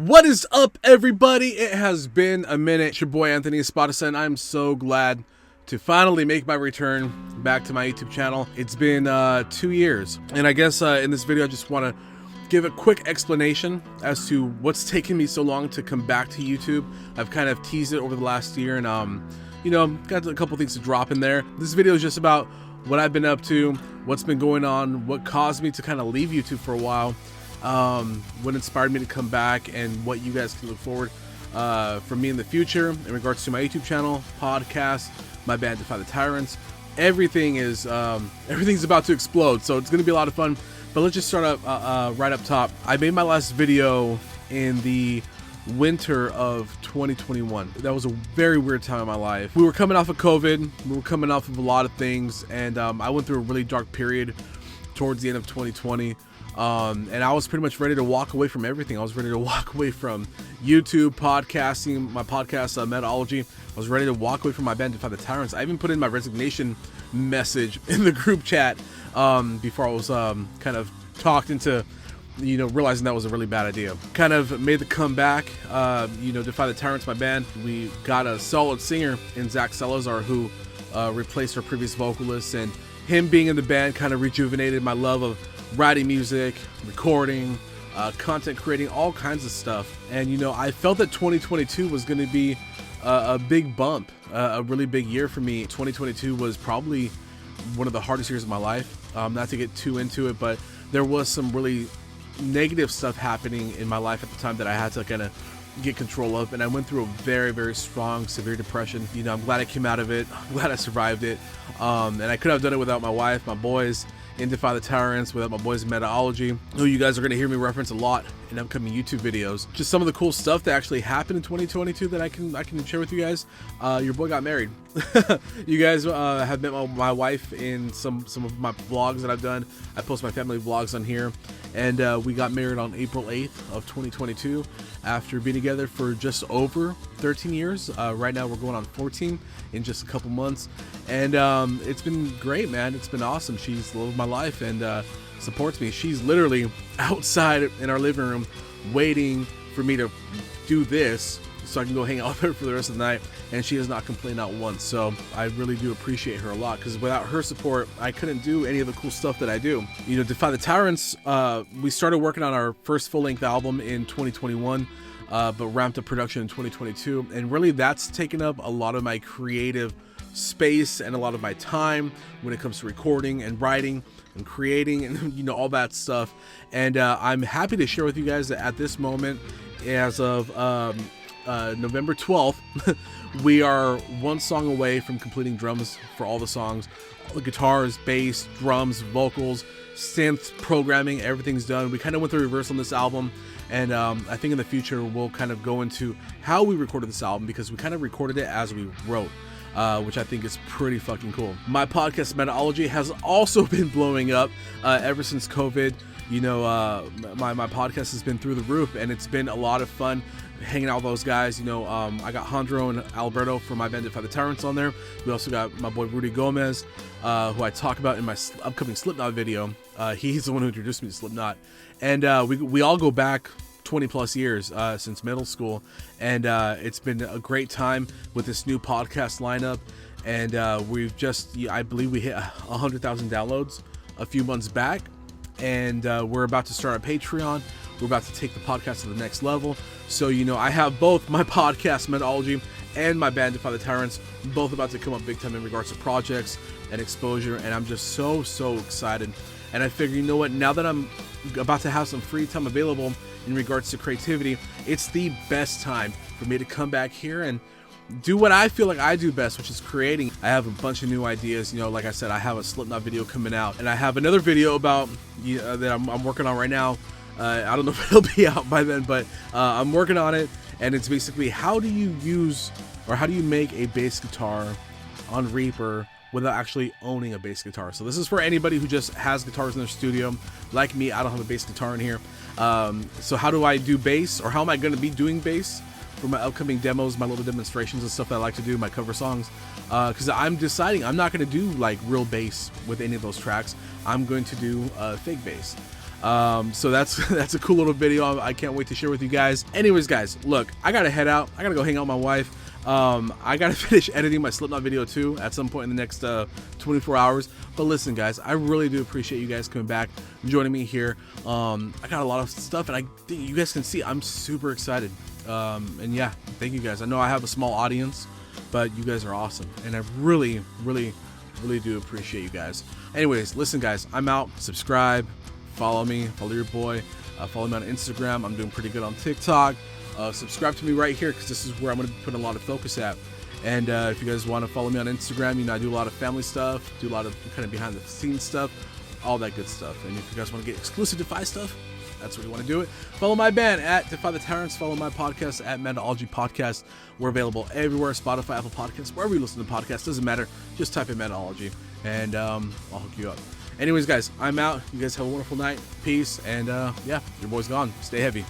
What is up, everybody? It has been a minute. It's your boy Anthony Espadasa, and I'm so glad to finally make my return back to my YouTube channel. It's been 2 years, and I guess in this video I just want to give a quick explanation as to what's taken me so long to come back to YouTube. I've kind of teased it over the last year, and you know, got a couple things to drop in there. This video is just about what I've been up to, what's been going on, what caused me to kind of leave YouTube for a while, what inspired me to come back, and what you guys can look forward from me in the future in regards to my YouTube channel, podcast, my band Defy the Tyrants. Everything's about to explode, so it's gonna be a lot of fun. But let's just start up right up top. I made my last video in the winter of 2021. That was a very weird time in my life. We were coming off of COVID, we were coming off of a lot of things, and I went through a really dark period towards the end of 2020. And I was pretty much ready to walk away from everything. I was ready to walk away from YouTube, podcasting, my podcast, Methodology. I was ready to walk away from my band, Defy the Tyrants. I even put in my resignation message in the group chat before I was kind of talked into, you know, realizing that was a really bad idea. Kind of made the comeback. You know, Defy the Tyrants, my band. We got a solid singer in Zach Salazar who replaced our previous vocalist, and him being in the band kind of rejuvenated my love of writing music, recording, content creating, all kinds of stuff. And you know, I felt that 2022 was going to be a big bump, a really big year for me. 2022 was probably one of the hardest years of my life. Not to get too into it, but there was some really negative stuff happening in my life at the time that I had to kind of get control of, and I went through a very, very strong, severe depression. You know, I'm glad I came out of it. I'm glad I survived it. And I could have done it without my wife, my boys in Defy the Tyrants, without my boys in Methodology, who you guys are going to hear me reference a lot in upcoming YouTube videos. Just some of the cool stuff that actually happened in 2022 that I can share with you guys. Your boy got married. You guys have met my wife in some of my vlogs that I've done. I post my family vlogs on here, and we got married on April 8th of 2022 after being together for just over 13 years. Right now we're going on 14 in just a couple months, and it's been great, man. It's been awesome. She's the love of my life and supports me. She's literally outside in our living room waiting for me to do this so I can go hang out with her for the rest of the night, and she has not complained not once. So I really do appreciate her a lot, because without her support I couldn't do any of the cool stuff that I do. You know, Defy the Tyrants, we started working on our first full-length album in 2021, but ramped up production in 2022, and really that's taken up a lot of my creative space and a lot of my time when it comes to recording and writing and creating and, you know, all that stuff. And I'm happy to share with you guys that at this moment, as of November 12th, we are one song away from completing drums for all the songs. All the guitars, bass, drums, vocals, synth, programming, everything's done. We kind of went the reverse on this album, and I think in the future we'll kind of go into how we recorded this album, because we kind of recorded it as we wrote, which I think is pretty fucking cool. My podcast Methodology has also been blowing up ever since COVID. You know, my podcast has been through the roof, and it's been a lot of fun hanging out with those guys. You know, I got Jandro and Alberto from my band Defy the Tyrants on there. We also got my boy Rudy Gomez, who I talk about in my upcoming Slipknot video. He's the one who introduced me to Slipknot, and we all go back 20 plus years since middle school, and it's been a great time with this new podcast lineup. And we've just, I believe we hit 100,000 downloads a few months back, and we're about to start a Patreon. We're about to take the podcast to the next level. So, you know, I have both my podcast Methodology and my band Defy the Tyrants both about to come up big time in regards to projects and exposure, and I'm just so excited. And I figure, you know what, now that I'm about to have some free time available in regards to creativity, it's the best time for me to come back here and do what I feel like I do best, which is creating. I have a bunch of new ideas. You know, like I said, I have a Slipknot video coming out, and I have another video about that I'm working on right now. I don't know if it'll be out by then, but I'm working on it, and it's basically how do you use, or how do you make a bass guitar on Reaper without actually owning a bass guitar. So this is for anybody who just has guitars in their studio. Like me, I don't have a bass guitar in here. So how do I do bass, or how am I going to be doing bass for my upcoming demos, my little demonstrations and stuff that I like to do, my cover songs? Because I'm deciding I'm not going to do like real bass with any of those tracks. I'm going to do fake bass. So that's a cool little video. I can't wait to share with you guys. Anyways, guys, look, I gotta head out. I gotta go hang out with my wife. I gotta finish editing my Slipknot video too at some point in the next 24 hours. But listen, guys, I really do appreciate you guys coming back, joining me here. I got a lot of stuff, and I think you guys can see I'm super excited. And yeah, thank you guys. I know I have a small audience, but you guys are awesome, and I really do appreciate you guys. Anyways, listen, guys, I'm out. Subscribe, follow me, follow your boy, follow me on Instagram. I'm doing pretty good on TikTok. Subscribe to me right here, because this is where I'm going to be putting a lot of focus at. And if you guys want to follow me on Instagram, you know, I do a lot of family stuff, do a lot of kind of behind the scenes stuff, all that good stuff. And if you guys want to get exclusive Defy stuff, that's where you want to do it. Follow my band at Defy the Tyrants. Follow my podcast at Metallurgy Podcast. We're available everywhere: Spotify, Apple Podcasts, wherever you listen to podcasts. Doesn't matter. Just type in Metallurgy, and I'll hook you up. Anyways, guys, I'm out. You guys have a wonderful night. Peace, and yeah, your boy's gone. Stay heavy.